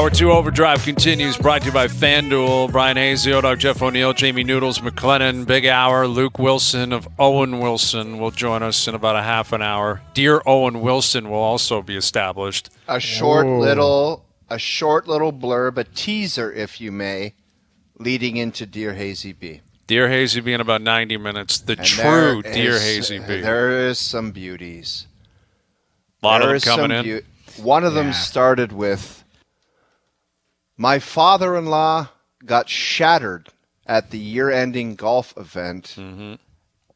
Hour 2 Overdrive continues, brought to you by FanDuel. Bryan Hayes, the O-Dog, Jeff O'Neill, Jamie Noodles McLennan, Big Hour. Luke Willson of O'Win Willson will join us in about a half an hour. Dear O'Win Willson will also be established. A short little blurb, a teaser, if you may, leading into Dear Hazy B. Dear Hazy B in about 90 minutes. The true Dear Hazy B. There is some beauties. A lot of them coming in. One of them started with, my father-in-law got shattered at the year-ending golf event, and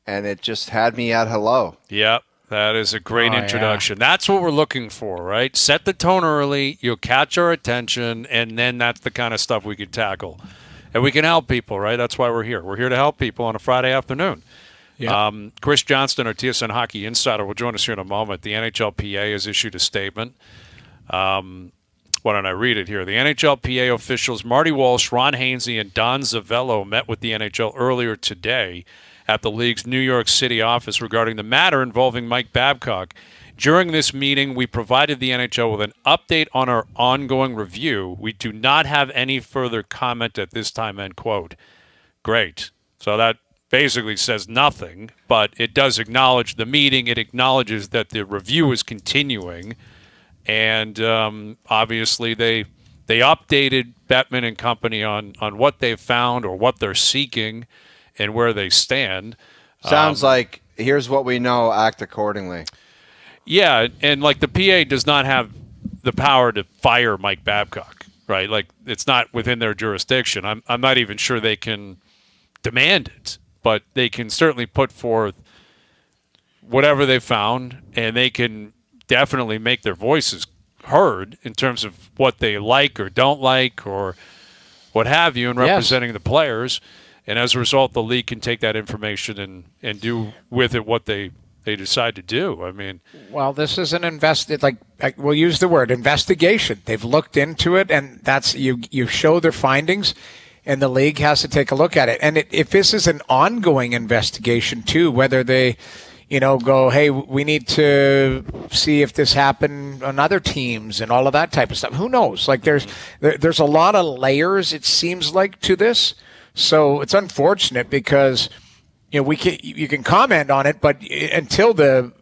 it just had me at hello. Yep, that is a great introduction. Yeah. That's what we're looking for, right? Set the tone early, you'll catch our attention, and then that's the kind of stuff we can tackle. And we can help people, right? That's why we're here. We're here to help people on a Friday afternoon. Yep. Chris Johnston, our TSN Hockey Insider, will join us here in a moment. The NHLPA has issued a statement. Why don't I read it here? The NHLPA officials Marty Walsh, Ron Hainsey, and Don Zavello met with the NHL earlier today at the league's New York City office regarding the matter involving Mike Babcock. During this meeting, we provided the NHL with an update on our ongoing review. We do not have any further comment at this time, end quote. Great. So that basically says nothing, but it does acknowledge the meeting. It acknowledges that the review is continuing. And obviously they updated Bettman and company on what they've found or what they're seeking and where they stand. Sounds like, here's what we know, act accordingly. Yeah, and like the PA does not have the power to fire Mike Babcock, right? Like it's not within their jurisdiction. I'm not even sure they can demand it, but they can certainly put forth whatever they found, and they can definitely make their voices heard in terms of what they like or don't like or what have you in representing the players. And as a result, the league can take that information and do with it what they decide to do. I mean, well, this is an we'll use the word investigation. They've looked into it, and that's you show their findings, and the league has to take a look at it. And if this is an ongoing investigation too, whether they go, hey, we need to see if this happened on other teams and all of that type of stuff. Who knows? Like there's a lot of layers, it seems like, to this. So it's unfortunate because you can comment on it, but until the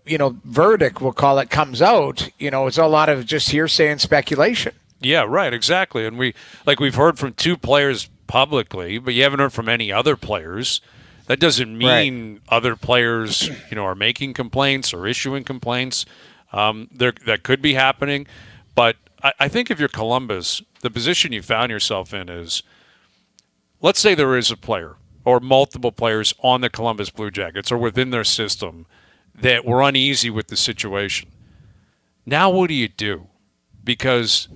verdict, we'll call it, comes out, it's a lot of just hearsay and speculation. Yeah, right, exactly. And we've heard from two players publicly, but you haven't heard from any other players. That doesn't mean other players, are making complaints or issuing complaints. That could be happening. But I think if you're Columbus, the position you found yourself in is, let's say there is a player or multiple players on the Columbus Blue Jackets or within their system that were uneasy with the situation. Now what do you do? Because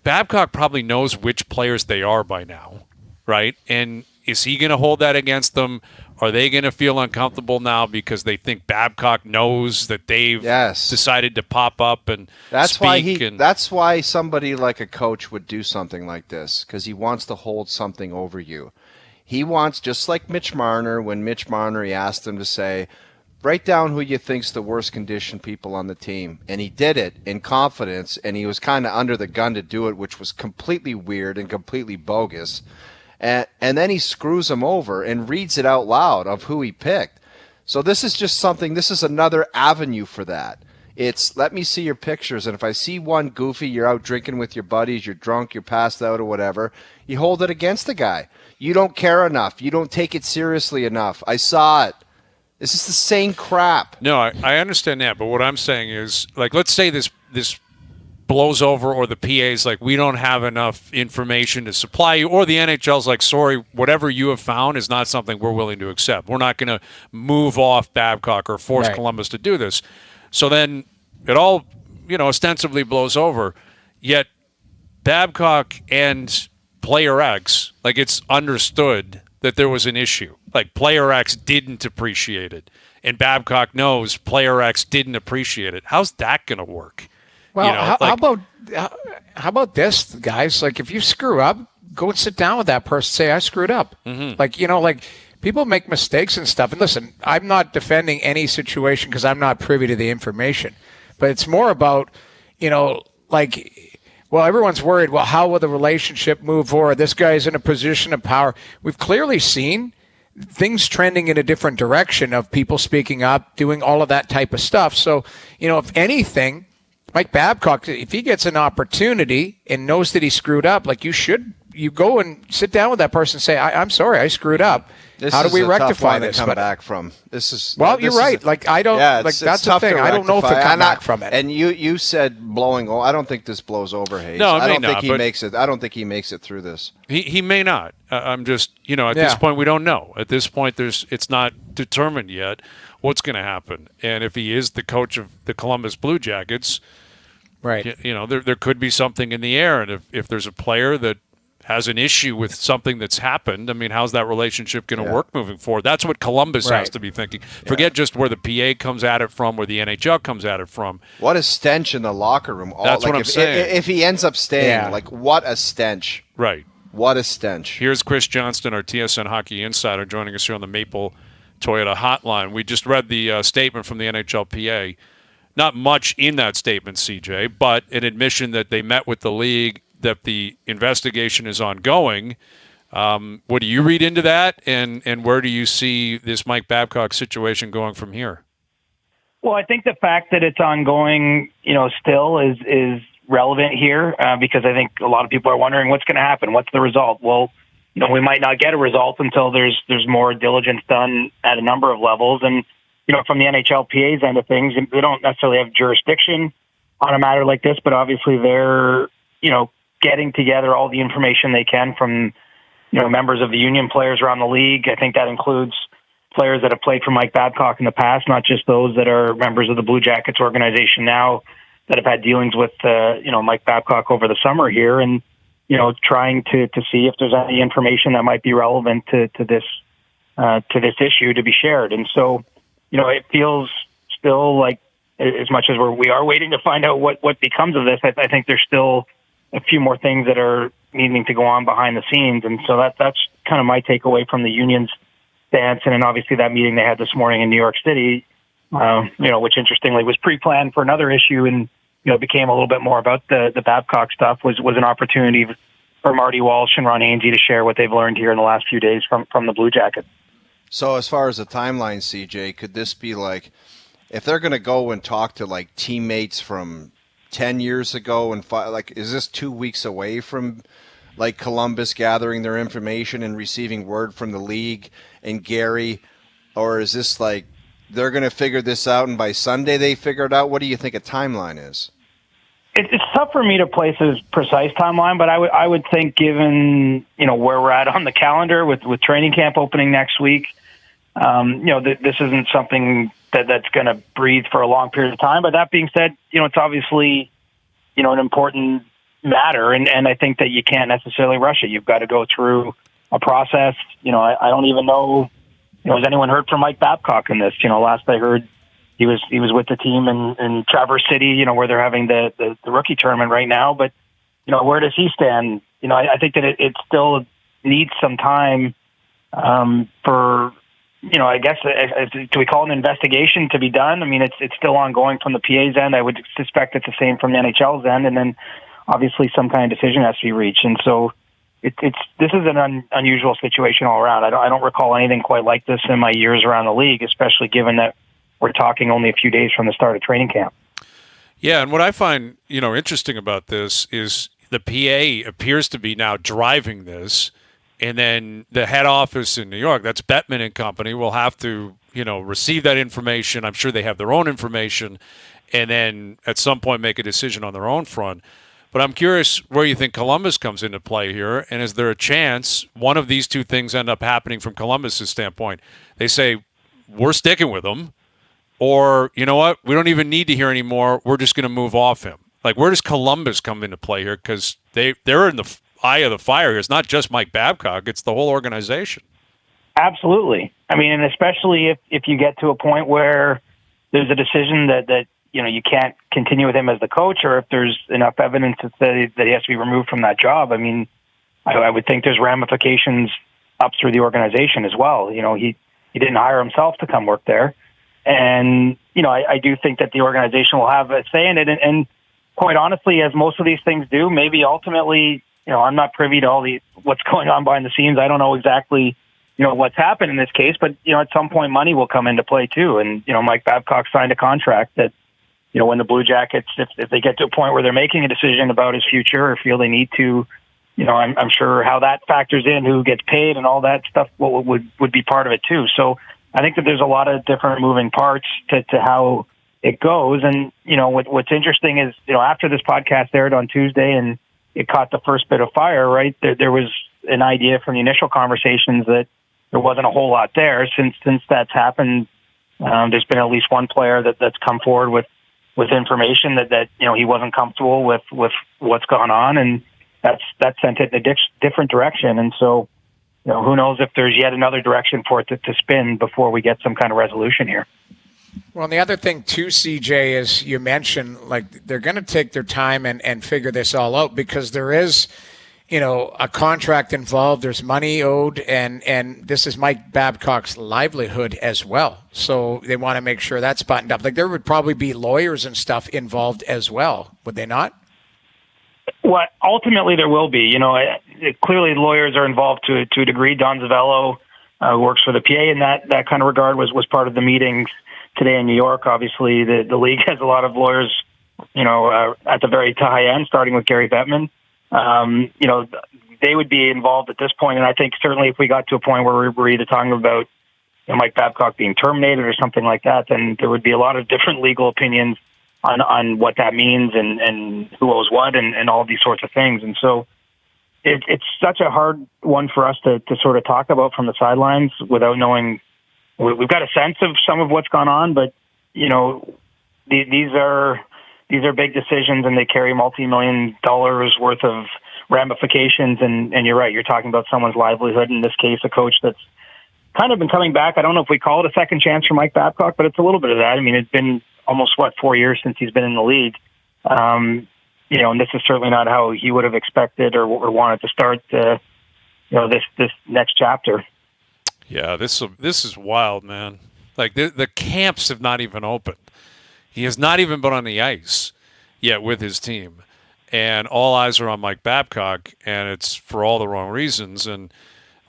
Babcock probably knows which players they are by now, right? And is he going to hold that against them? Are they going to feel uncomfortable now because they think Babcock knows that they've decided to pop up and speak? That's why somebody like a coach would do something like this, because he wants to hold something over you. He wants, just like Mitch Marner, when Mitch Marner, he asked him to say, write down who you think's the worst conditioned people on the team. And he did it in confidence, and he was kind of under the gun to do it, which was completely weird and completely bogus. And then he screws him over and reads it out loud of who he picked. So this is just something, this is another avenue for that. It's, let me see your pictures, and if I see one goofy, you're out drinking with your buddies, you're drunk, you're passed out or whatever, you hold it against the guy. You don't care enough. You don't take it seriously enough. I saw it. This is the same crap. No, I understand that, but what I'm saying is, like, let's say this blows over, or the PA's like, we don't have enough information to supply you, or the NHL's like, sorry, whatever you have found is not something we're willing to accept. We're not going to move off Babcock or force Columbus to do this. So then it all, ostensibly blows over, yet Babcock and Player X, like, it's understood that there was an issue. Like, Player X didn't appreciate it, and Babcock knows Player X didn't appreciate it. How's that going to work? Well, how about this, guys? Like, if you screw up, go and sit down with that person. Say, I screwed up. Mm-hmm. People make mistakes and stuff. And listen, I'm not defending any situation because I'm not privy to the information. But it's more about, when well, everyone's worried, well, how will the relationship move forward? This guy's in a position of power. We've clearly seen things trending in a different direction of people speaking up, doing all of that type of stuff. So, if anything, Mike Babcock, if he gets an opportunity and knows that he screwed up, like you go and sit down with that person and say, I'm sorry, I screwed up. How do we rectify this? Come back from this is you're right. That's the thing. I don't know if they come back from it. And you said blowing. I don't think this blows over, Hayes. No, I don't think he makes it. I don't think he makes it through this. He may not. I'm just at this point we don't know. At this point, it's not determined yet what's going to happen. And if he is the coach of the Columbus Blue Jackets, right? There could be something in the air. And if there's a player that has an issue with something that's happened, I mean, how's that relationship going to work moving forward? That's what Columbus has to be thinking. Forget just where the PA comes at it from, where the NHL comes at it from. What a stench in the locker room. That's what I'm saying. If he ends up staying, what a stench. Right. What a stench. Here's Chris Johnston, our TSN Hockey Insider, joining us here on the Maple Toyota Hotline. We just read the statement from the NHLPA. Not much in that statement, CJ, but an admission that they met with the league, that the investigation is ongoing. What do you read into that, and where do you see this Mike Babcock situation going from here? Well, I think the fact that it's ongoing, still is relevant here because I think a lot of people are wondering what's going to happen. What's the result? Well, we might not get a result until there's more diligence done at a number of levels. And, from the NHLPA's end of things, they don't necessarily have jurisdiction on a matter like this, but obviously they're, getting together all the information they can from, members of the union, players around the league. I think that includes players that have played for Mike Babcock in the past, not just those that are members of the Blue Jackets organization now that have had dealings with, Mike Babcock over the summer here, and, trying to see if there's any information that might be relevant to this issue to be shared. And so, it feels still like, as much as we are waiting to find out what becomes of this, I think there's still a few more things that are needing to go on behind the scenes. And so that's kind of my takeaway from the union's stance. And then obviously that meeting they had this morning in New York City, which interestingly was pre-planned for another issue and, became a little bit more about the Babcock stuff, was an opportunity for Marty Walsh and Ron Hainsey to share what they've learned here in the last few days from the Blue Jackets. So as far as the timeline, CJ, could this be like, if they're going to go and talk to like teammates from 10 years ago and is this 2 weeks away from like Columbus gathering their information and receiving word from the league and Gary, or is this like they're going to figure this out and by Sunday they figure it out? What do you think a timeline is? It's tough for me to place a precise timeline, but I would think given where we're at on the calendar with training camp opening next week, this isn't something that's going to breathe for a long period of time. But that being said, it's obviously, an important matter. And I think that you can't necessarily rush it. You've got to go through a process. I don't even know, has anyone heard from Mike Babcock in this? Last I heard he was with the team in Traverse City, where they're having the rookie tournament right now. But, where does he stand? I think that it still needs some time for, I guess, do we call it an investigation to be done? I mean, it's still ongoing from the PA's end. I would suspect it's the same from the NHL's end. And then obviously some kind of decision has to be reached. And so this is an unusual situation all around. I don't recall anything quite like this in my years around the league, especially given that we're talking only a few days from the start of training camp. Yeah, and what I find, interesting about this is the PA appears to be now driving this. And then the head office in New York, that's Bettman and Company, will have to, receive that information. I'm sure they have their own information, and then at some point make a decision on their own front. But I'm curious where you think Columbus comes into play here, and is there a chance one of these two things end up happening from Columbus's standpoint? They say, we're sticking with him, or, you know what, we don't even need to hear anymore. We're just going to move off him. Like, where does Columbus come into play here? Because they're in the eye of the fire here. It's not just Mike Babcock, it's the whole organization. Absolutely. I mean, and especially if you get to a point where there's a decision that you can't continue with him as the coach, or if there's enough evidence that he has to be removed from that job. I mean, I would think there's ramifications up through the organization as well. He didn't hire himself to come work there. And, I do think that the organization will have a say in it. And quite honestly, as most of these things do, maybe ultimately, I'm not privy to all what's going on behind the scenes. I don't know exactly, what's happened in this case, but, at some point money will come into play too. And, Mike Babcock signed a contract that, when the Blue Jackets, if they get to a point where they're making a decision about his future or feel they need to, I'm sure how that factors in, who gets paid and all that stuff would be part of it too. So I think that there's a lot of different moving parts to how it goes. And, what's interesting is, after this podcast aired on Tuesday and it caught the first bit of fire, right, there was an idea from the initial conversations that there wasn't a whole lot there. Since that's happened, there's been at least one player that's come forward with information that he wasn't comfortable with what's gone on, and that's sent it in a different direction. And so, who knows if there's yet another direction for it to spin before we get some kind of resolution here. Well, and the other thing too, CJ, is you mentioned, like, they're going to take their time and figure this all out, because there is, a contract involved, there's money owed, and this is Mike Babcock's livelihood as well. So they want to make sure that's buttoned up. Like, there would probably be lawyers and stuff involved as well, would they not? Well, ultimately there will be. Clearly lawyers are involved to a degree. Don Zavello works for the PA in that kind of regard, was part of the meetings today in New York. Obviously, the league has a lot of lawyers, at the very high end, starting with Gary Bettman. They would be involved at this point. And I think certainly if we got to a point where we're either talking about Mike Babcock being terminated or something like that, then there would be a lot of different legal opinions on what that means and who owes what and all these sorts of things. And so it's such a hard one for us to sort of talk about from the sidelines without knowing. We've got a sense of some of what's gone on, but these are big decisions, and they carry multi-million dollars worth of ramifications. And you're right, you're talking about someone's livelihood. In this case, a coach that's kind of been coming back. I don't know if we call it a second chance for Mike Babcock, but it's a little bit of that. I mean, it's been almost 4 years since he's been in the league. And this is certainly not how he would have expected or wanted to start this next chapter. Yeah, this is wild, man. Like, the camps have not even opened. He has not even been on the ice yet with his team. And all eyes are on Mike Babcock, and it's for all the wrong reasons. And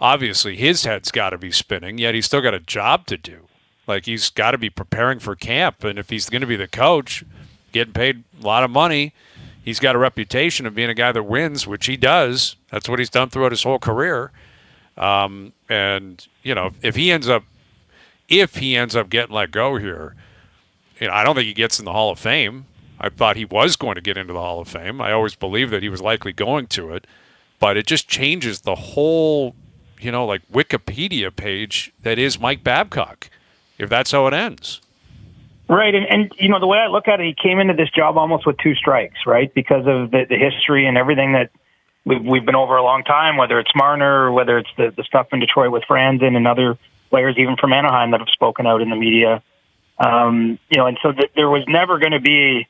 obviously his head's got to be spinning, yet he's still got a job to do. Like, he's got to be preparing for camp. And if he's going to be the coach, getting paid a lot of money, he's got a reputation of being a guy that wins, which he does. That's what he's done throughout his whole career. And, if he ends up getting let go here, I don't think he gets in the Hall of Fame. I thought he was going to get into the Hall of Fame. I always believed that he was likely going to it. But it just changes the whole, Wikipedia page that is Mike Babcock, if that's how it ends. Right. And the way I look at it, he came into this job almost with two strikes, right? Because of the history and everything that we've been over a long time, whether it's Marner or whether it's the stuff in Detroit with Franzen and other players even from Anaheim that have spoken out in the media. And so there was never going to be,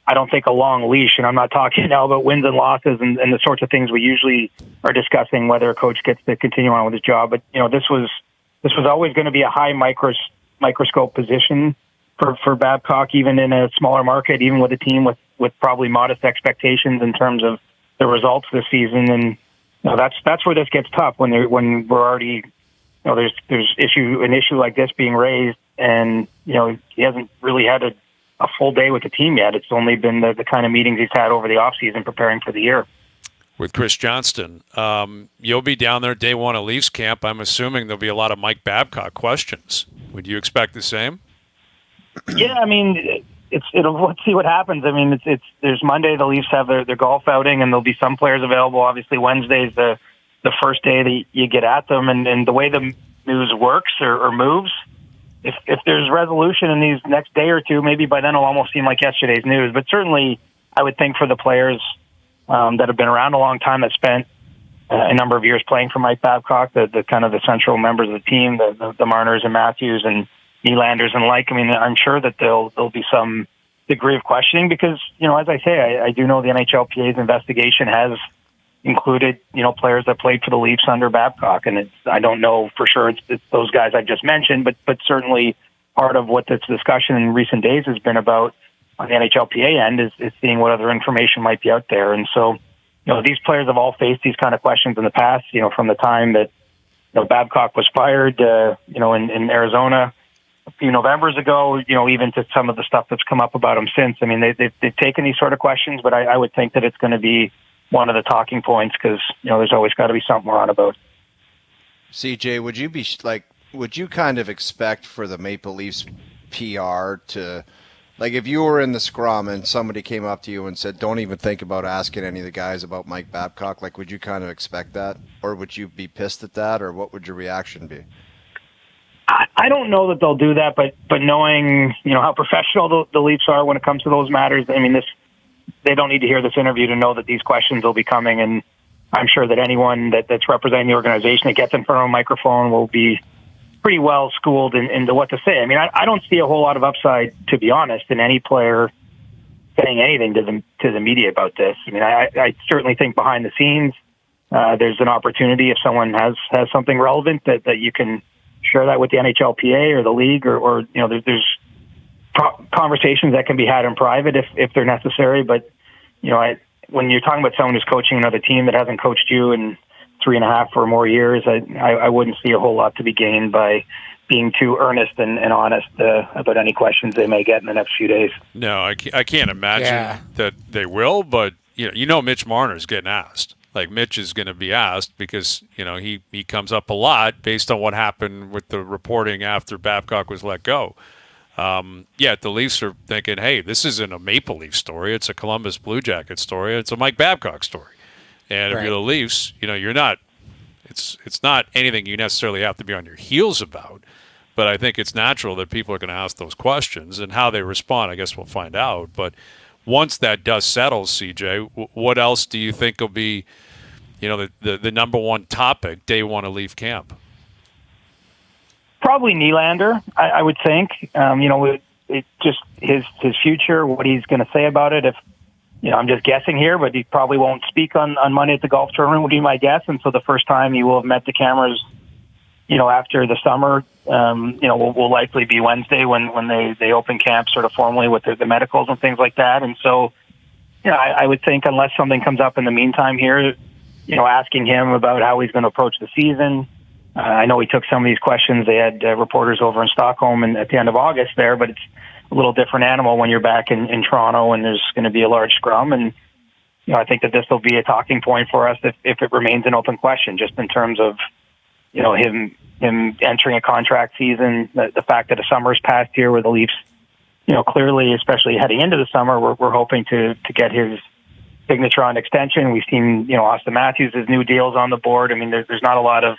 I don't think, a long leash. And I'm not talking now about wins and losses and the sorts of things we usually are discussing, whether a coach gets to continue on with his job. But, this was always going to be a high microscope position for Babcock, even in a smaller market, even with a team with probably modest expectations in terms of the results this season. And that's where this gets tough when we're already, there's an issue like this being raised, and he hasn't really had a full day with the team yet. It's only been the kind of meetings he's had over the offseason preparing for the year. With Chris Johnston, you'll be down there day one of Leafs camp. I'm assuming there'll be a lot of Mike Babcock questions. Would you expect the same? Yeah, I mean, let's see what happens. I mean, there's Monday, the Leafs have their golf outing, and there'll be some players available. Obviously, Wednesday's the first day that you get at them, and the way the news works or moves, if there's resolution in these next day or two, maybe by then it'll almost seem like yesterday's news. But certainly, I would think for the players that have been around a long time, that spent a number of years playing for Mike Babcock, the kind of the central members of the team, the Marners and Matthews and Nylanders and I mean, I'm sure that there'll be some degree of questioning because, as I say, I do know the NHLPA's investigation has included, players that played for the Leafs under Babcock. And I don't know for sure it's those guys I just mentioned, but certainly part of what this discussion in recent days has been about, on the NHLPA end is seeing what other information might be out there. And so, these players have all faced these kind of questions in the past, from the time that, Babcock was fired, in Arizona a few Novembers ago, even to some of the stuff that's come up about him since. I mean, they've taken these sort of questions, but I would think that it's going to be one of the talking points because, there's always got to be something we're on about. CJ, would you kind of expect for the Maple Leafs PR to, like, if you were in the scrum and somebody came up to you and said, don't even think about asking any of the guys about Mike Babcock, like, would you kind of expect that? Or would you be pissed at that? Or what would your reaction be? I don't know that they'll do that, but knowing, how professional the Leafs are when it comes to those matters, I mean, they don't need to hear this interview to know that these questions will be coming. And I'm sure that anyone that's representing the organization that gets in front of a microphone will be pretty well schooled into what to say. I mean, I don't see a whole lot of upside, to be honest, in any player saying anything to the media about this. I mean, I certainly think behind the scenes, there's an opportunity if someone has something relevant that you can share that with the NHLPA or the league, or there's conversations that can be had in private if they're necessary. But when you're talking about someone who's coaching another team that hasn't coached you in 3.5 or more years, I wouldn't see a whole lot to be gained by being too earnest and honest about any questions they may get in the next few days. No, I can't imagine that they will, but Mitch Marner's getting asked. Like, Mitch is going to be asked because, he comes up a lot based on what happened with the reporting after Babcock was let go. The Leafs are thinking, hey, this isn't a Maple Leaf story. It's a Columbus Blue Jackets story. It's a Mike Babcock story. And if you're the Leafs, you're not – it's not anything you necessarily have to be on your heels about. But I think it's natural that people are going to ask those questions. And how they respond, I guess we'll find out. But once that dust settles, CJ, what else do you think will be, the number one topic day one of Leaf camp? Probably Nylander, I would think. It just his future, what he's going to say about it. If I'm just guessing here, but he probably won't speak on Monday at the golf tournament, would be my guess. And so the first time he will have met the cameras, after the summer, will likely be Wednesday when they open camp sort of formally with the medicals and things like that. And so, I would think unless something comes up in the meantime here, asking him about how he's going to approach the season. I know he took some of these questions. They had reporters over in Stockholm and at the end of August there, but it's a little different animal when you're back in Toronto and there's going to be a large scrum. And, I think that this will be a talking point for us if it remains an open question, just in terms of, him entering a contract season, the fact that a summer's passed here where the Leafs, clearly, especially heading into the summer, we're hoping to get his signature on extension. We've seen, Austin Matthews' new deals on the board. I mean, there's not a lot of,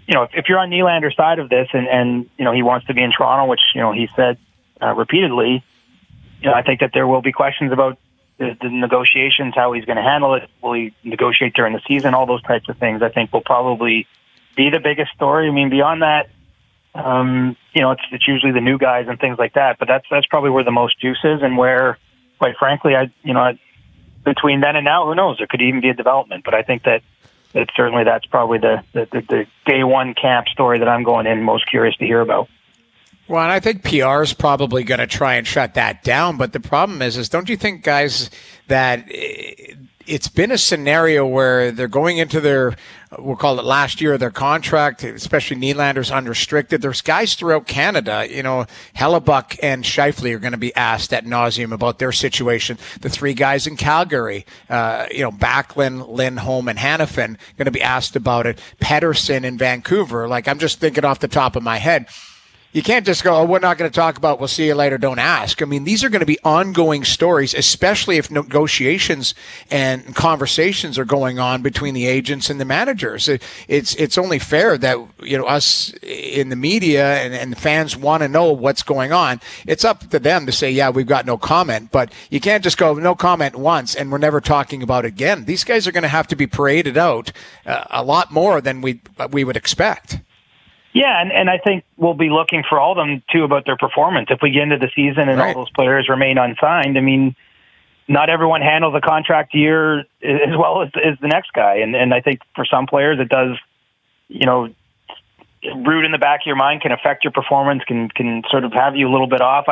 if you're on Nylander's side of this and he wants to be in Toronto, which, he said repeatedly, I think that there will be questions about the negotiations, how he's going to handle it. Will he negotiate during the season? All those types of things I think will probably be the biggest story. I mean, beyond that, it's usually the new guys and things like that, but that's probably where the most juice is and where, quite frankly, between then and now, who knows? There could even be a development, but I think that certainly that's probably the day one camp story that I'm going in most curious to hear about. Well, and I think PR is probably going to try and shut that down. But the problem is don't you think, guys, that it's been a scenario where they're going into their, we'll call it last year, their contract, especially Nylander's unrestricted. There's guys throughout Canada, Hellebuck and Scheifele are going to be asked ad nauseum about their situation. The three guys in Calgary, Backlund, Lindholm, and Hanifin going to be asked about it. Pettersson in Vancouver. Like, I'm just thinking off the top of my head. You can't just go, we're not going to talk about, we'll see you later, don't ask. I mean, these are going to be ongoing stories, especially if negotiations and conversations are going on between the agents and the managers. It's only fair that, us in the media and fans want to know what's going on. It's up to them to say, yeah, we've got no comment, but you can't just go, no comment once, and we're never talking about it again. These guys are going to have to be paraded out a lot more than we would expect. Yeah, and I think we'll be looking for all of them, too, about their performance. If we get into the season and all those players remain unsigned, I mean, not everyone handles a contract year as well as the next guy. And I think for some players it does, root in the back of your mind can affect your performance, can sort of have you a little bit off.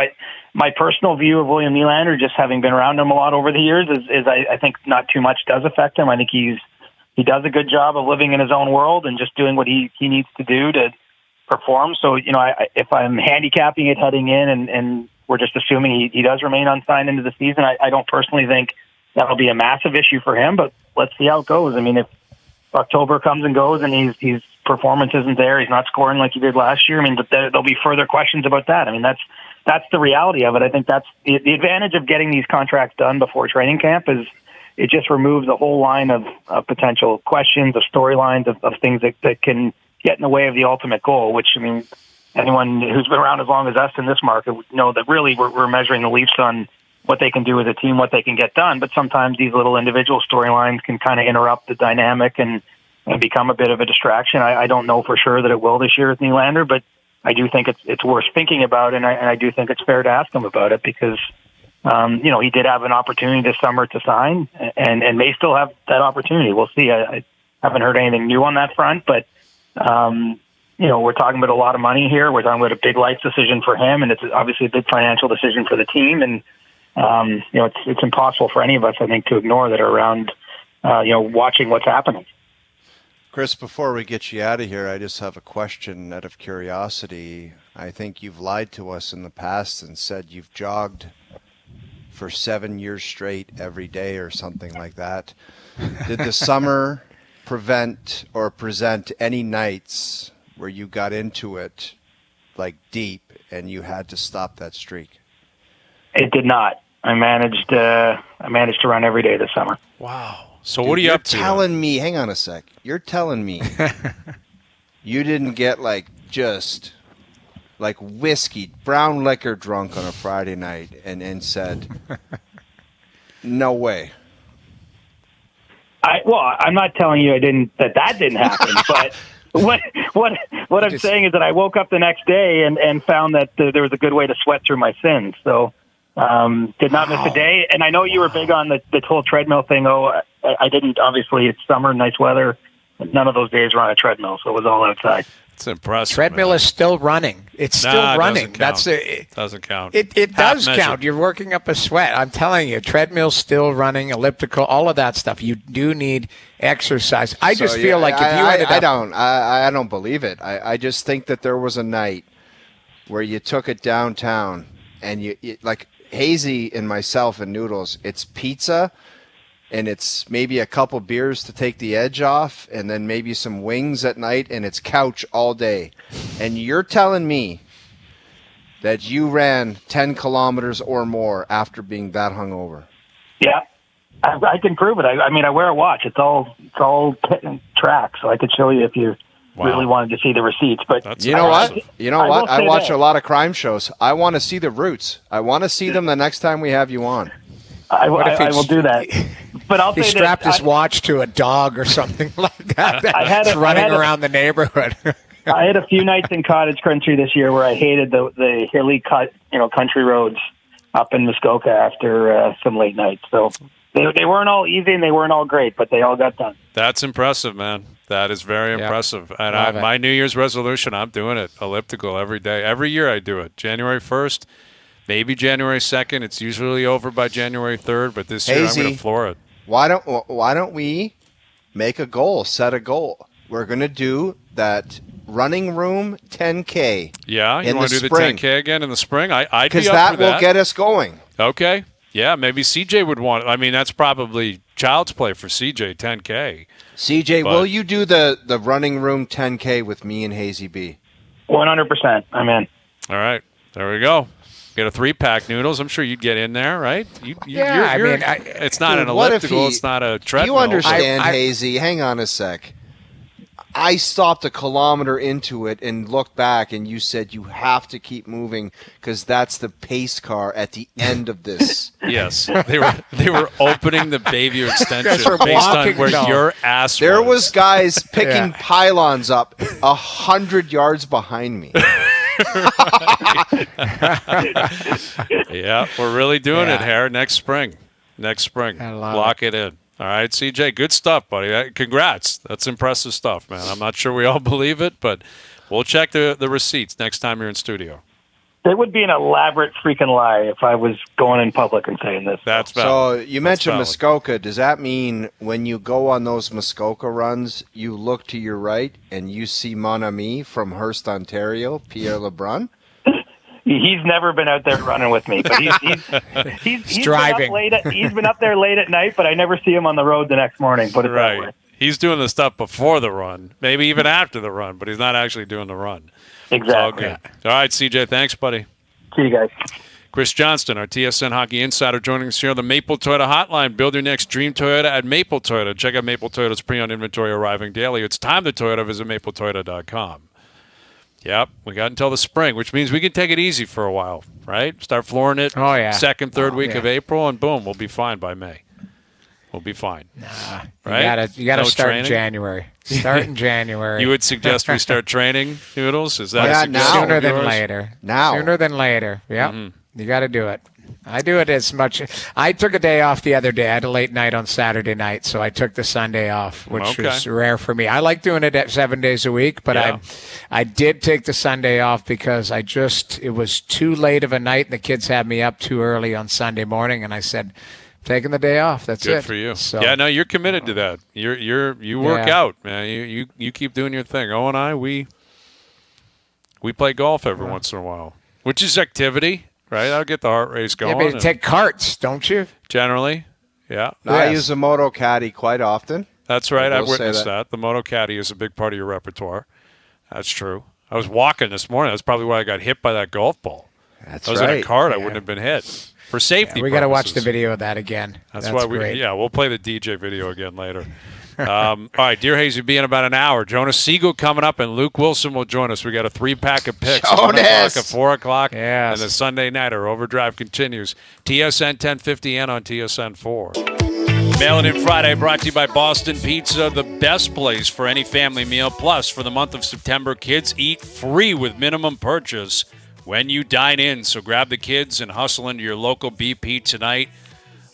My personal view of William Nylander, just having been around him a lot over the years, is I think not too much does affect him. I think he does a good job of living in his own world and just doing what he needs to do to perform. So, if I'm handicapping it heading in and we're just assuming he does remain unsigned into the season, I don't personally think that'll be a massive issue for him, but let's see how it goes. I mean, if October comes and goes and his performance isn't there, he's not scoring like he did last year, I mean, there'll be further questions about that. I mean, that's the reality of it. I think that's the advantage of getting these contracts done before training camp is it just removes a whole line of potential questions, of storylines, of things that can get in the way of the ultimate goal, which, I mean, anyone who's been around as long as us in this market would know that really we're measuring the Leafs on what they can do as a team, what they can get done. But sometimes these little individual storylines can kind of interrupt the dynamic and become a bit of a distraction. I don't know for sure that it will this year with Nylander, but I do think it's worth thinking about, and I do think it's fair to ask him about it because, he did have an opportunity this summer to sign and may still have that opportunity. We'll see. I haven't heard anything new on that front, but, we're talking about a lot of money here. We're talking about a big life decision for him, and it's obviously a big financial decision for the team. And, it's impossible for any of us, I think, to ignore that are around, watching what's happening. Chris, before we get you out of here, I just have a question out of curiosity. I think you've lied to us in the past and said you've jogged for 7 years straight every day or something like that. Did the summer prevent or present any nights where you got into it like deep and you had to stop that streak? It did not. I managed to run every day this summer. Wow. So what are you up to? You're telling me, hang on a sec. You're telling me you didn't get just whiskey, brown liquor drunk on a Friday night and said, no way. I'm not telling you that didn't happen, but what I'm saying is that I woke up the next day and found that there was a good way to sweat through my sins. So did not miss a day. And I know you were big on the whole treadmill thing. I didn't. Obviously, it's summer, nice weather. None of those days were on a treadmill, so it was all outside. It's impressive. Treadmill is still running. It's still running. Doesn't count. It does count. You're working up a sweat. I'm telling you, treadmill's still running, elliptical, all of that stuff. You do need exercise. I just feel like if you ended up... I don't believe it. I just think that there was a night where you took it downtown and you like Hazy and myself and Noodles, it's pizza and it's maybe a couple beers to take the edge off and then maybe some wings at night and it's couch all day. And you're telling me that you ran 10 kilometers or more after being that hungover? Yeah, I can prove it. I mean, I wear a watch. It's all track, so I could show you if you really wanted to see the receipts. But you know what? I watch a lot of crime shows. I want to see the roots. I want to see them the next time we have you on. I will do that. But I'll say he strapped his watch to a dog or something like that. That's running around the neighborhood. I had a few nights in cottage country this year where I hated the hilly country roads up in Muskoka after some late nights. So they weren't all easy and they weren't all great, but they all got done. That's impressive, man. That is very impressive. And my New Year's resolution, I'm doing it elliptical every day. Every year I do it. January 1st, maybe January 2nd. It's usually over by January 3rd, but this year I'm going to floor it. Why don't we make a goal, set a goal? We're going to do that running room 10K. Yeah, you want to do the 10K again in the spring? I'd be up for that. Because that will get us going. Okay. Yeah, maybe CJ would want it. I mean, that's probably child's play for CJ, 10K. CJ, will you do the running room 10K with me and Hazy B? 100%. I'm in. All right. There we go. Get a 3-pack, Noodles. I'm sure you'd get in there, right? It's not an elliptical. It's not a treadmill. You understand, Hazy. Hang on a sec. I stopped a kilometer into it and looked back, and you said you have to keep moving because that's the pace car at the end of this. Yes, they were opening the Bayview extension based on where your ass was. There was guys picking pylons up 100 yards behind me. Yeah, we're really doing it here next spring. Lock it in. All right, CJ, good stuff, buddy. Congrats. That's impressive stuff, man. I'm not sure we all believe it, but we'll check the receipts next time you're in studio. It would be an elaborate freaking lie if I was going in public and saying this. That's valid. So you mentioned Muskoka. Does that mean when you go on those Muskoka runs, you look to your right and you see Mon Ami from Hearst, Ontario, Pierre LeBrun? He's never been out there running with me, but he's driving. He's been up there late at night, but I never see him on the road the next morning. Put it that way. He's doing the stuff before the run, maybe even after the run, but he's not actually doing the run. Exactly. All good. All right, CJ, thanks, buddy. See you guys. Chris Johnston, our TSN Hockey Insider, joining us here on the Maple Toyota Hotline. Build your next dream Toyota at Maple Toyota. Check out Maple Toyota's pre-owned inventory arriving daily. It's time to Toyota. Visit mapletoyota.com. Yep, we got until the spring, which means we can take it easy for a while, right? Start flooring it second, third week of April, and boom, we'll be fine by May. We'll be fine. Nah, right? You gotta start training? in January. Start in January. You would suggest we start training, Noodles? Is that sooner than later? Now. Sooner than later. Yep. You got to do it. I do it as much. I took a day off the other day. I had a late night on Saturday night, so I took the Sunday off, which was rare for me. I like doing it at 7 days a week, but I did take the Sunday off because it was too late of a night, and the kids had me up too early on Sunday morning, and I said, taking the day off. That's good it. for you. So, yeah, no, you're committed to that. You work out, man. You keep doing your thing. O and I, we play golf every once in a while, which is activity, right? I'll get the heart race going. Yeah, but you take carts, don't you? Generally, yeah. I use a Moto Caddy quite often. That's right. I've witnessed that. The Moto Caddy is a big part of your repertoire. That's true. I was walking this morning. That's probably why I got hit by that golf ball. That's I was in a cart. I wouldn't have been hit. For safety we got to watch the video of that again. That's why great. we'll play the DJ video again later. All right, Dear Hayes will be in about an hour. Jonas Siegel coming up, and Luke Willson will join us. We got a 3-pack of picks. Jonas! At 4 o'clock, yes. And the Sunday Nighter Overdrive continues. TSN 1050 and on TSN 4. Mail It In Friday brought to you by Boston Pizza, the best place for any family meal. Plus, for the month of September, kids eat free with minimum purchase when you dine in. So grab the kids and hustle into your local BP tonight.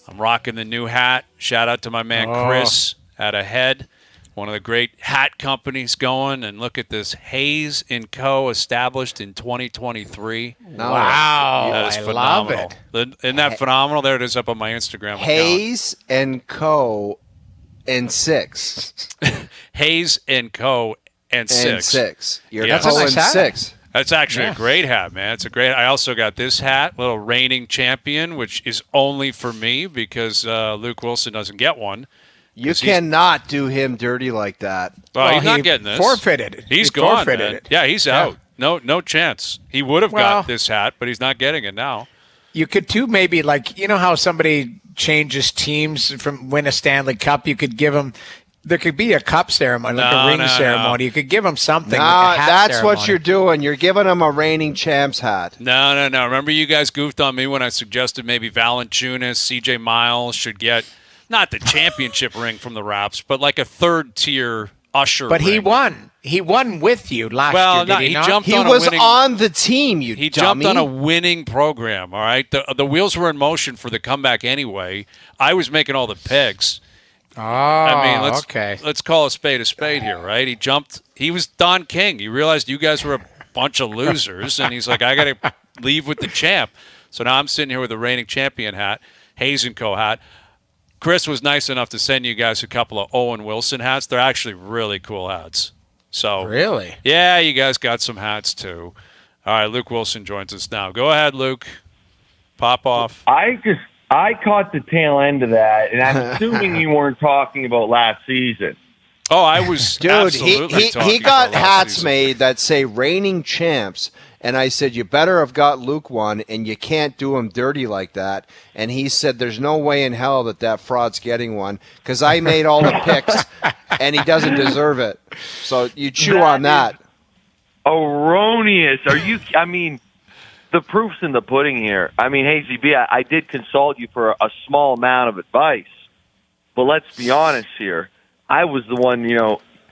I'm rocking the new hat. Shout out to my man Chris at Ahead, one of the great hat companies going. And look at this, Hayes & Co., established in 2023. Wow, That is phenomenal. Love it. Isn't that phenomenal? There it is up on my Instagram account. Hayes & Co. and 6. Hayes & Co. and 6. And 6. You're Yes. That's a nice hat. 6. That's actually a great hat, man. It's a great. I also got this hat, little reigning champion, which is only for me because Luke Willson doesn't get one. You cannot do him dirty like that. Well, he's not getting this. Forfeited it. He's He gone. forfeited Man. it. Yeah, he's out. No chance. He would have Well- got this hat, but he's not getting it now. You could too maybe how somebody changes teams from win a Stanley Cup. You could give them. There could be a cup ceremony, like a ring ceremony. No. You could give them something. No, like a hat that's ceremony. what you're doing. You're giving him a reigning champs hat. No. Remember you guys goofed on me when I suggested maybe Valanciunas, CJ Miles should get not the championship ring from the Raps, but like a third-tier usher But ring. he won. He won with you last year. Did he not? jumped He on was a winning, on the team, you He dummy. jumped on a winning program, all right? The wheels were in motion for the comeback anyway. I was making all the picks. Oh, I mean, okay. let's call a spade here, right? He jumped. He was Don King. He realized you guys were a bunch of losers, and he's like, I got to leave with the champ. So now I'm sitting here with a reigning champion hat, Hayes & Co. hat. Chris was nice enough to send you guys a couple of O'Win Willson hats. They're actually really cool hats. So Really? yeah, you guys got some hats too. All right, Luke Willson joins us now. Go ahead, Luke. Pop off. I caught the tail end of that, and I'm assuming you weren't talking about last season. Oh, I was Dude, absolutely he talking got about last hats season. made that say reigning champs, and I said, you better have got Luke one, and you can't do him dirty like that. And he said, there's no way in hell that fraud's getting one, because I made all the picks, and he doesn't deserve it. So you chew on that. Erroneous. I mean, the proof's in the pudding here. I mean, Hazy B, I did consult you for a small amount of advice, but let's be honest here. I was the one,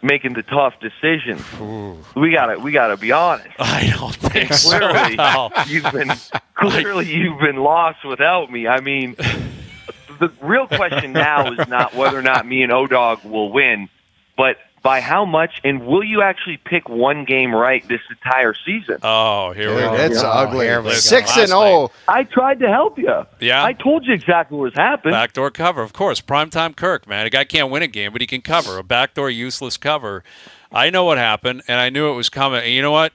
making the tough decision. Ooh. We gotta be honest. I don't think so. Clearly, No. you've been lost without me. I mean, the real question now is not whether or not me and O-Dog will win, but by how much, and will you actually pick one game right this entire season? Oh, here we go. It's ugly. 6-0. I tried to help you. Yeah? I told you exactly what was happening. Backdoor cover, of course. Primetime Kirk, man. A guy can't win a game, but he can cover. A backdoor useless cover. I know what happened, and I knew it was coming. And you know what?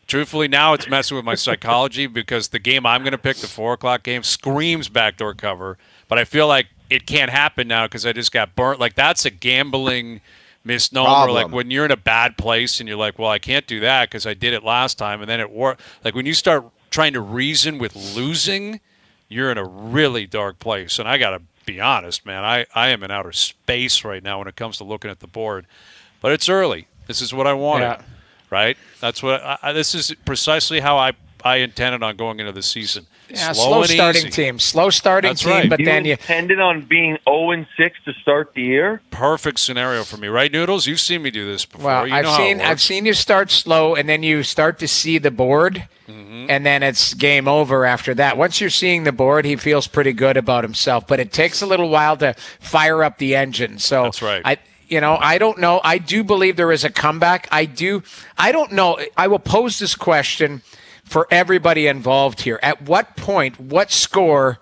Truthfully, now it's messing with my psychology because the game I'm going to pick, the 4 o'clock game, screams backdoor cover. But I feel like it can't happen now because I just got burnt. Like, that's a gambling misnomer. Problem. Like, when you're in a bad place and you're like, well, I can't do that because I did it last time, and then it worked. Like, when you start trying to reason with losing, you're in a really dark place. And I got to be honest, man, I am in outer space right now when it comes to looking at the board. But it's early. This is what I wanted. Yeah. Right? That's what this is precisely how I intended on going into the season. Yeah, slow starting easy. team. Slow starting That's team, right. but then you intended on being 0-6 to start the year? Perfect scenario for me, right, Noodles? You've seen me do this before. well, you know how it I've works. seen you start slow and then you start to see the board and then it's game over after that. Once you're seeing the board, he feels pretty good about himself, but it takes a little while to fire up the engine. So That's right. I don't know. I do believe there is a comeback. I don't know. I will pose this question for everybody involved here. At what point, what score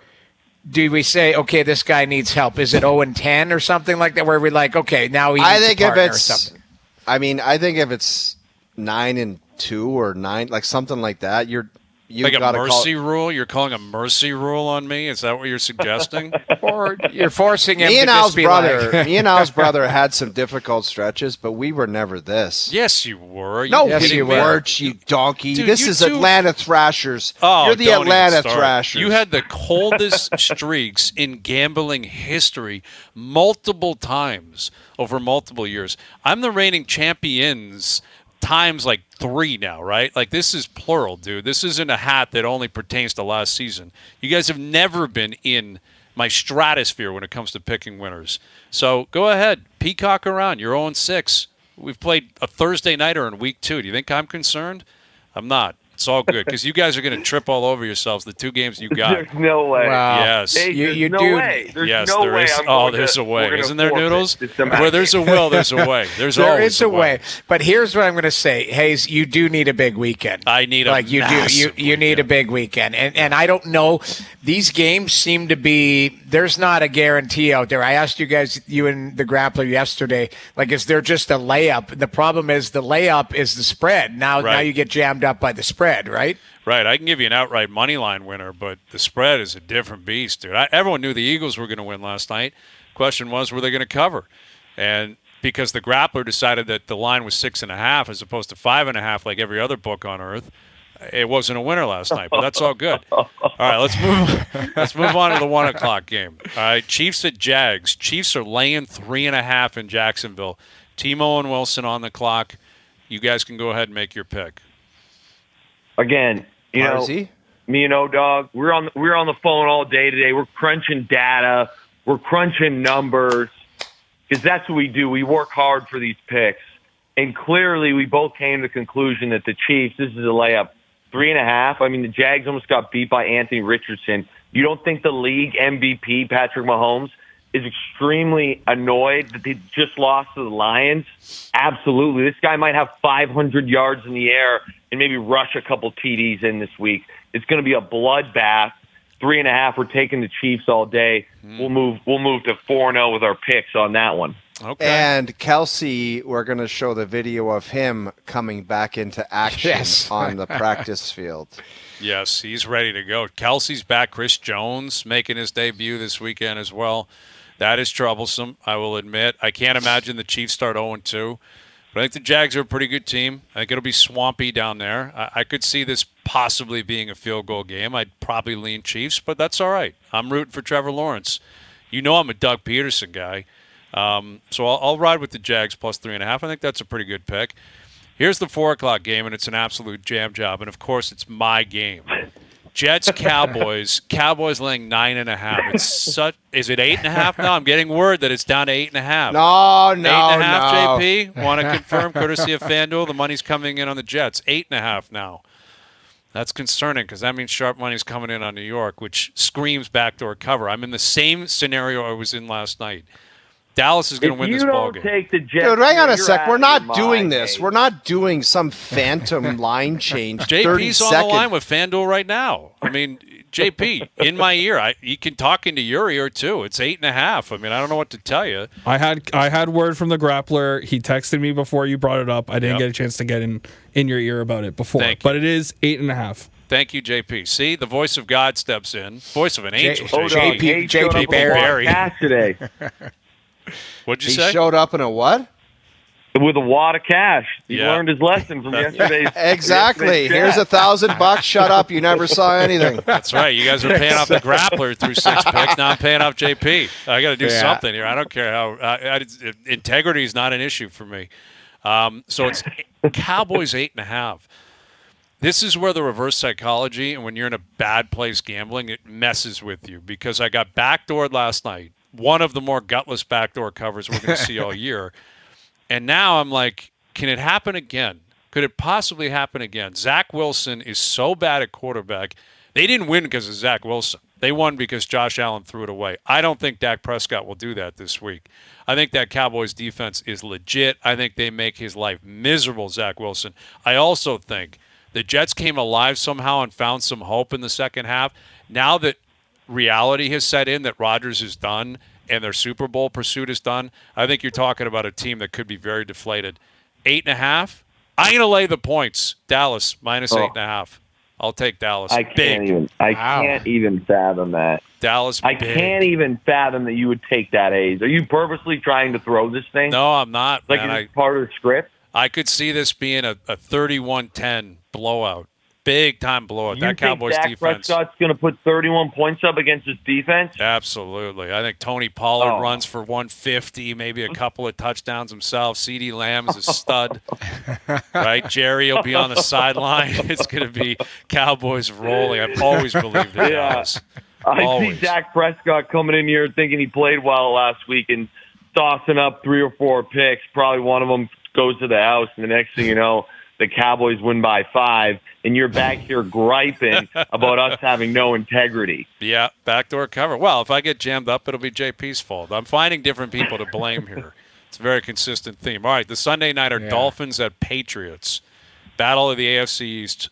do we say, okay, this guy needs help? Is it 0-10 or something like that, where we're like, okay, now he needs a partner or something? I think if it's 9-2 or 9, like something like that, you've like a got to mercy rule? You're calling a mercy rule on me? Is that what you're suggesting? Or you're forcing him Me to and just Al's be brother, like, me and Al's brother had some difficult stretches, but we were never this. Yes, you were. No, Yes, we you were. weren't, you donkey. Dude, this you is two- Atlanta Thrashers. Oh, You're the don't even Atlanta start. Thrashers. You had the coldest streaks in gambling history multiple times over multiple years. I'm the reigning champions times like 3 now, right? Like, this is plural, dude. This isn't a hat that only pertains to last season. You guys have never been in my stratosphere when it comes to picking winners. So go ahead, peacock around. You're 0-6. We've played a Thursday nighter in week 2. Do you think I'm concerned? I'm not. It's all good because you guys are going to trip all over yourselves the 2 games you got. There's no way. Wow. Yes. Hey, You- there's you no do- way. There's Yes, no there way is. I'm Oh, going there's to, a way. we're gonna Isn't there, forfeit Noodles? this amount. Where there's a will, there's a way. There's there always is a way. But here's what I'm going to say, Hayes. You do need a big weekend. I need a like you do. massive You need a big weekend, and I don't know. These games seem to be. There's not a guarantee out there. I asked you guys, you and the Grappler yesterday. Like, is there just a layup? The problem is the layup is the spread. Now Right. you get jammed up by the spread, right? Right, I can give you an outright money line winner, but the spread is a different beast, dude. Everyone knew the Eagles were going to win last night. Question was, were they going to cover? And because the Grappler decided that the line was 6.5 as opposed to 5.5, like every other book on earth, it wasn't a winner last night. But that's all good. All right, let's move. Let's move on to the 1 o'clock game. All right, Chiefs at Jags. Chiefs are laying 3.5 in Jacksonville. Team O'Win Willson on the clock. You guys can go ahead and make your pick. Again, you know, Marzi? me and O-Dog, we're on the phone all day today. We're crunching data. We're crunching numbers because that's what we do. We work hard for these picks. And clearly we both came to the conclusion that the Chiefs, this is a layup, 3.5. I mean, the Jags almost got beat by Anthony Richardson. You don't think the league MVP, Patrick Mahomes, is extremely annoyed that they just lost to the Lions? Absolutely. This guy might have 500 yards in the air and maybe rush a couple TDs in this week. It's going to be a bloodbath. 3.5. We're taking the Chiefs all day. We'll move to 4-0 with our picks on that one. Okay. And Kelsey, we're going to show the video of him coming back into action Yes. on the practice field. Yes, he's ready to go. Kelsey's back. Chris Jones making his debut this weekend as well. That is troublesome, I will admit. I can't imagine the Chiefs start 0-2. But I think the Jags are a pretty good team. I think it'll be swampy down there. I could see this possibly being a field goal game. I'd probably lean Chiefs, but that's all right. I'm rooting for Trevor Lawrence. You know I'm a Doug Peterson guy. So I'll ride with the Jags plus 3.5. I think that's a pretty good pick. Here's the 4 o'clock game, and it's an absolute jam job. And, of course, it's my game. Jets-Cowboys. Cowboys laying 9.5. Is it 8.5 now? I'm getting word that it's down to 8.5. No, 8.5, JP? Want to confirm, courtesy of FanDuel? The money's coming in on the Jets. 8.5 now. That's concerning because that means sharp money's coming in on New York, which screams backdoor cover. I'm in the same scenario I was in last night. Dallas is going to win this ball game. Take the Jets, dude, hang on a sec. We're not mind, doing this. Hayes. We're not doing some phantom line change. JP's on 30 the line with FanDuel right now. I mean, JP, in my ear, you can talk into your ear too. It's 8.5. I mean, I don't know what to tell you. I had word from the grappler. He texted me before you brought it up. I didn't get a chance to get in your ear about it before, but it is 8.5. Thank you, JP. See, the voice of God steps in. Voice of an angel. JP Barry. Cash today. What'd you He say? showed up in a what? With a wad of cash. He learned his lesson from yesterday's. Exactly. Here's $1,000. Shut up. You never saw anything. That's right. You guys are paying off the grappler through 6 picks. Now I'm paying off JP. I got to do something here. I don't care how. Integrity is not an issue for me. So it's Cowboys 8.5. This is where the reverse psychology, and when you're in a bad place gambling, it messes with you because I got backdoored last night. One of the more gutless backdoor covers we're going to see all year. And now I'm like, can it happen again? Could it possibly happen again? Zach Wilson is so bad at quarterback. They didn't win because of Zach Wilson. They won because Josh Allen threw it away. I don't think Dak Prescott will do that this week. I think that Cowboys defense is legit. I think they make his life miserable, Zach Wilson. I also think the Jets came alive somehow and found some hope in the second half. Now that reality has set in, that Rodgers is done and their Super Bowl pursuit is done, I think you're talking about a team that could be very deflated. 8.5. I'm going to lay the points. Dallas minus 8.5. I'll take Dallas. I can't even fathom that. Dallas. I can't even fathom that you would take that A's. Are you purposely trying to throw this thing? No, I'm not. Like it's part of the script. I could see this being a 31-10 blowout. Big time blowout. You that Cowboys think Dak defense. Prescott's going to put 31 points up against his defense? Absolutely. I think Tony Pollard runs for 150, maybe a couple of touchdowns himself. CeeDee Lamb is a stud. Right? Jerry will be on the sideline. It's going to be Cowboys rolling. I've always believed in Dallas. I see Dak Prescott coming in here thinking he played well last week and tossing up 3 or 4 picks. Probably one of them goes to the house, and the next thing you know, the Cowboys win by 5, and you're back here griping about us having no integrity. Yeah, backdoor cover. Well, if I get jammed up, it'll be JP's fault. I'm finding different people to blame here. It's a very consistent theme. All right, the Sunday nighter Dolphins at Patriots. Battle of the AFC East.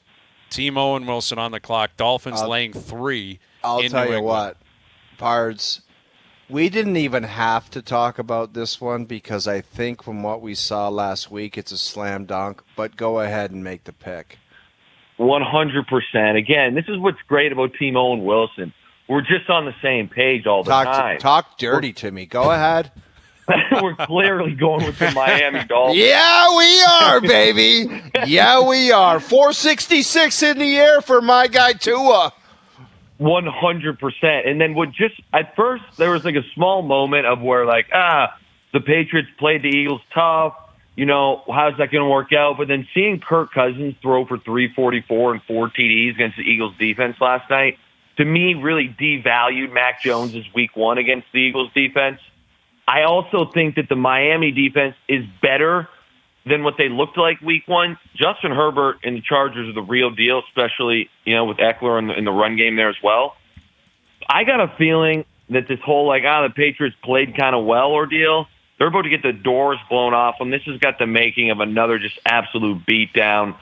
Team O'Win Willson on the clock. Dolphins laying 3. I'll in tell New you England. what, Pards, we didn't even have to talk about this one because I think from what we saw last week, it's a slam dunk. But go ahead and make the pick. 100%. Again, this is what's great about Team O'Win Willson. We're just on the same page all the time. Talk dirty to me. Go ahead. We're clearly going with the Miami Dolphins. Yeah, we are, baby. Yeah, we are. 466 in the air for my guy Tua. 100%. And then at first there was like a small moment of where the Patriots played the Eagles tough. You know, how's that going to work out? But then seeing Kirk Cousins throw for 344 and 4 TDs against the Eagles defense last night, to me, really devalued Mac Jones' week 1 against the Eagles defense. I also think that the Miami defense is better than what they looked like week 1. Justin Herbert and the Chargers are the real deal, especially, with Eckler in the run game there as well. I got a feeling that this whole the Patriots played kind of well ordeal, they're about to get the doors blown off them. This has got the making of another just absolute beatdown,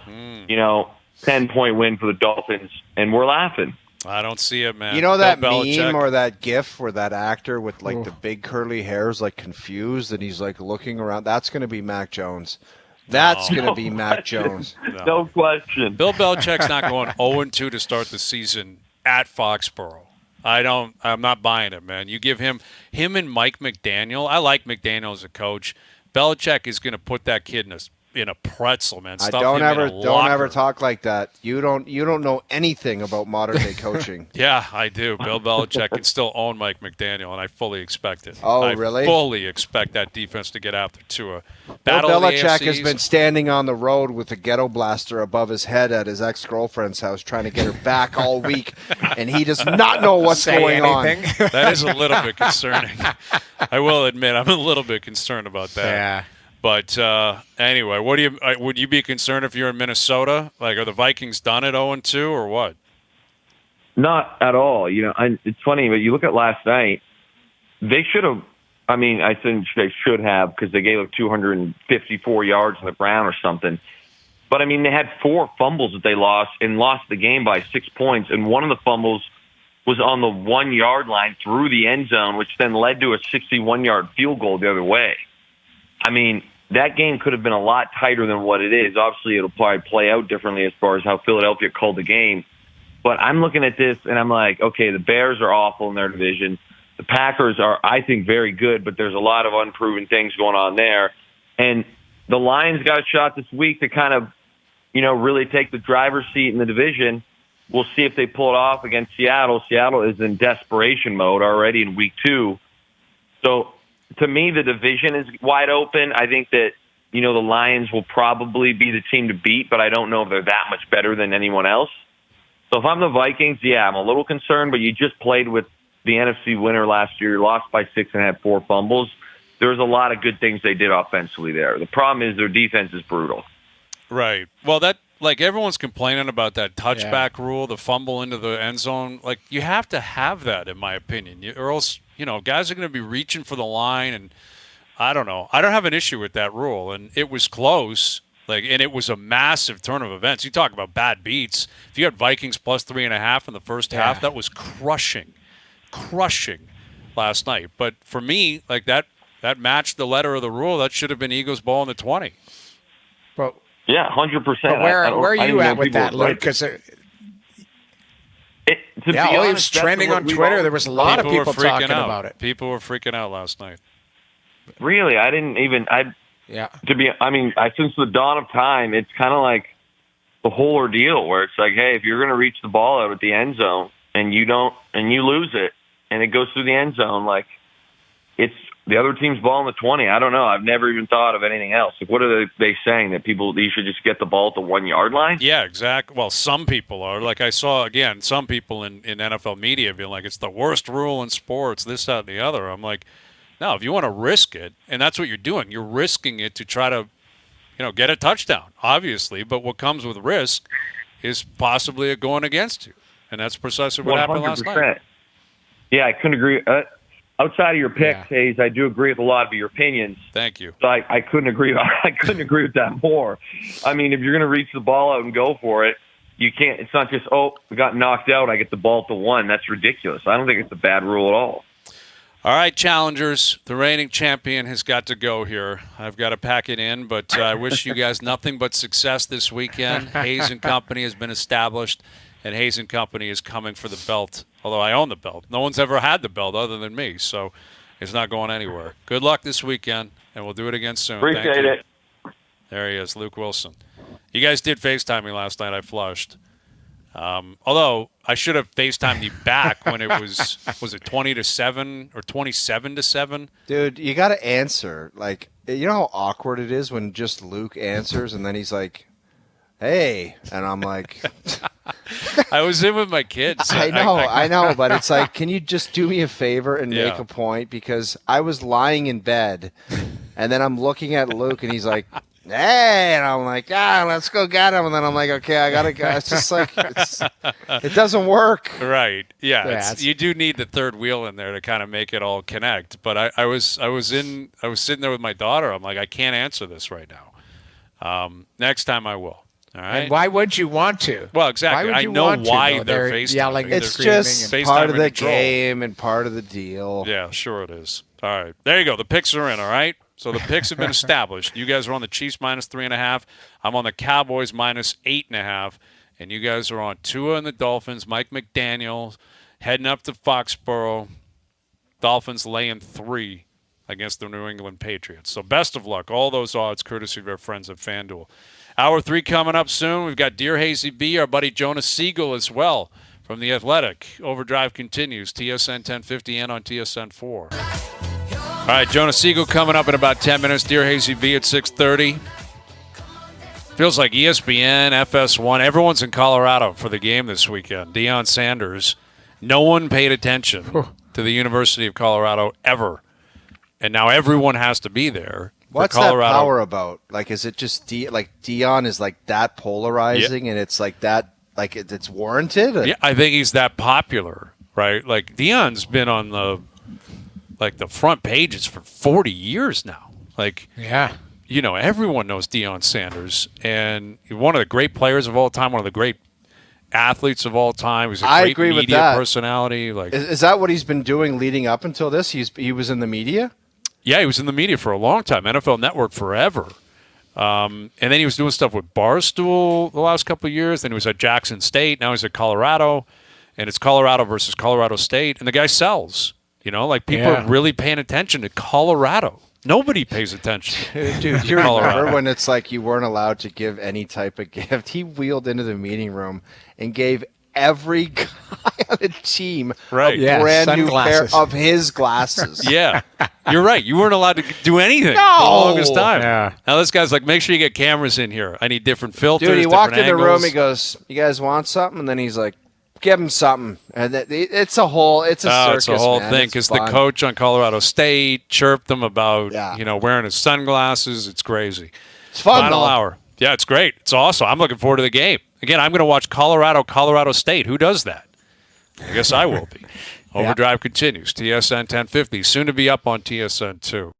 10-point win for the Dolphins, and we're laughing. I don't see it, man. You know that Bill meme Belichick. or that gif where that actor with the big curly hair is confused and he's looking around? That's going to be Mac Jones. That's going to be Mac Jones. No question. Bill Belichick's not going 0-2 to start the season at Foxborough. I'm not buying it, man. You give him and Mike McDaniel. I like McDaniel as a coach. Belichick is going to put that kid in a pretzel, man. Don't ever talk like that. You don't know anything about modern day coaching. Yeah, I do. Bill Belichick can still own Mike McDaniel, and I fully expect it. Oh, really? I fully expect that defense to get after Tua. Bill Belichick has been standing on the road with a ghetto blaster above his head at his ex-girlfriend's house trying to get her back all week, and he does not know what's going on. That is a little bit concerning. I will admit, I'm a little bit concerned about that. Yeah. But anyway, what do you would you be concerned if you're in Minnesota? Like, are the Vikings done at 0-2 or what? Not at all. It's funny, but you look at last night, they should have. I mean, I think they should have because they gave up 254 yards on the ground or something. But, I mean, they had 4 fumbles that they lost and lost the game by 6 points. And one of the fumbles was on the 1-yard line through the end zone, which then led to a 61-yard field goal the other way. I mean, that game could have been a lot tighter than what it is. Obviously, it'll probably play out differently as far as how Philadelphia called the game. But I'm looking at this, and I'm like, okay, the Bears are awful in their division. The Packers are, I think, very good, but there's a lot of unproven things going on there. And the Lions got a shot this week to kind of, really take the driver's seat in the division. We'll see if they pull it off against Seattle. Seattle is in desperation mode already in week 2. So, to me, the division is wide open. I think that, the Lions will probably be the team to beat, but I don't know if they're that much better than anyone else. So if I'm the Vikings, yeah, I'm a little concerned, but you just played with the NFC winner last year, lost by 6 and had 4 fumbles. There's a lot of good things they did offensively there. The problem is their defense is brutal. Right. Well, everyone's complaining about that touchback rule, the fumble into the end zone. Like, you have to have that, in my opinion, or else, guys are going to be reaching for the line, and I don't know. I don't have an issue with that rule, and it was close. And it was a massive turn of events. You talk about bad beats. If you had Vikings plus 3.5 in the first half, that was crushing last night. But for me, that matched the letter of the rule. That should have been Eagles ball in the 20. Well, yeah, 100%. But where are you at with that, Luke? Because it was trending on Twitter. There was a lot of people talking about it. People were freaking out last night. Really, I didn't even. Since the dawn of time, it's kind of like the whole ordeal where it's like, hey, if you're going to reach the ball out at the end zone and you lose it and it goes through the end zone, like, it's the other team's ball in the 20. I don't know. I've never even thought of anything else. Like, what are they saying, that you should just get the ball at the 1-yard line? Yeah, exactly. Well, some people are. Like, I saw, again, some people in NFL media being like, it's the worst rule in sports, this, that, and the other. I'm like, no, if you want to risk it, and that's what you're doing, you're risking it to try to, get a touchdown, obviously. But what comes with risk is possibly it going against you. And that's precisely what 100%. Happened last night. Yeah, I couldn't agree. Outside of your picks, Hayes, I do agree with a lot of your opinions. Thank you. So I couldn't agree. I couldn't agree with that more. I mean, if you're going to reach the ball out and go for it, you can't. It's not just we got knocked out. I get the ball at the 1. That's ridiculous. I don't think it's a bad rule at all. All right, challengers, the reigning champion has got to go here. I've got to pack it in, but I wish you guys nothing but success this weekend. Hayes & Company has been established, and Hayes & Company is coming for the belt, although I own the belt. No one's ever had the belt other than me, so it's not going anywhere. Good luck this weekend, and we'll do it again soon. Appreciate it. There he is, Luke Willson. You guys did FaceTime me last night. I flushed. Although I should have FaceTimed you back when it was it 20-7 or 27-7? Dude, you got to answer. Like, you know how awkward it is when just Luke answers and then he's like, hey, and I'm like, I was in with my kids. I know, but it's like, can you just do me a favor and make a point? Because I was lying in bed and then I'm looking at Luke and he's like, hey, and I'm like, let's go get him. And then I'm like, okay, I gotta go. It's just like it doesn't work. Right? Yeah. You do need the third wheel in there to kind of make it all connect. But I was sitting there with my daughter. I'm like, I can't answer this right now. Next time I will. All right. And why would you want to? Well, exactly. I know why they're yelling. It's just part of the game and part of the deal. Yeah, sure it is. All right, there you go. The picks are in. All right. So the picks have been established. You guys are on the Chiefs minus 3.5. I'm on the Cowboys minus 8.5. And you guys are on Tua and the Dolphins. Mike McDaniel heading up to Foxborough. Dolphins laying 3 against the New England Patriots. So best of luck. All those odds courtesy of our friends at FanDuel. Hour 3 coming up soon. We've got Dear Hazy B, our buddy Jonas Siegel as well from The Athletic. Overdrive continues. TSN 1050 and on TSN 4. All right, Jonas Siegel coming up in about 10 minutes. Dear Hazy V at 6:30. Feels like ESPN, FS1, everyone's in Colorado for the game this weekend. Deion Sanders. No one paid attention to the University of Colorado ever and now everyone has to be there. What's that power about? Like, is it just Dion is like that polarizing, and it's like that, like it's warranted? Yeah, I think he's that popular, right? Like Dion's been on the front pages for 40 years now. Like, everyone knows Deion Sanders, and one of the great players of all time, one of the great athletes of all time. He's a great media personality. Like, is that what he's been doing leading up until this? He was in the media? Yeah, he was in the media for a long time, NFL Network forever. And then he was doing stuff with Barstool the last couple of years. Then he was at Jackson State. Now he's at Colorado, and it's Colorado versus Colorado State. And the guy sells. People are really paying attention to Colorado. Nobody pays attention. Dude, you remember when it's like you weren't allowed to give any type of gift? He wheeled into the meeting room and gave every guy on the team a brand new pair of his glasses. Yeah, you're right. You weren't allowed to do anything for the longest time. Yeah. Now this guy's like, make sure you get cameras in here. I need different filters. Dude, he walked in the room. He goes, "You guys want something?" And then he's like, "Give him something." And it's a circus. It's a whole thing because the coach on Colorado State chirped them about wearing his sunglasses. It's crazy. It's fun. Final hour. Yeah, it's great. It's awesome. I'm looking forward to the game. Again, I'm going to watch Colorado State. Who does that? I guess I will be. Overdrive continues. TSN 1050, soon to be up on TSN 2.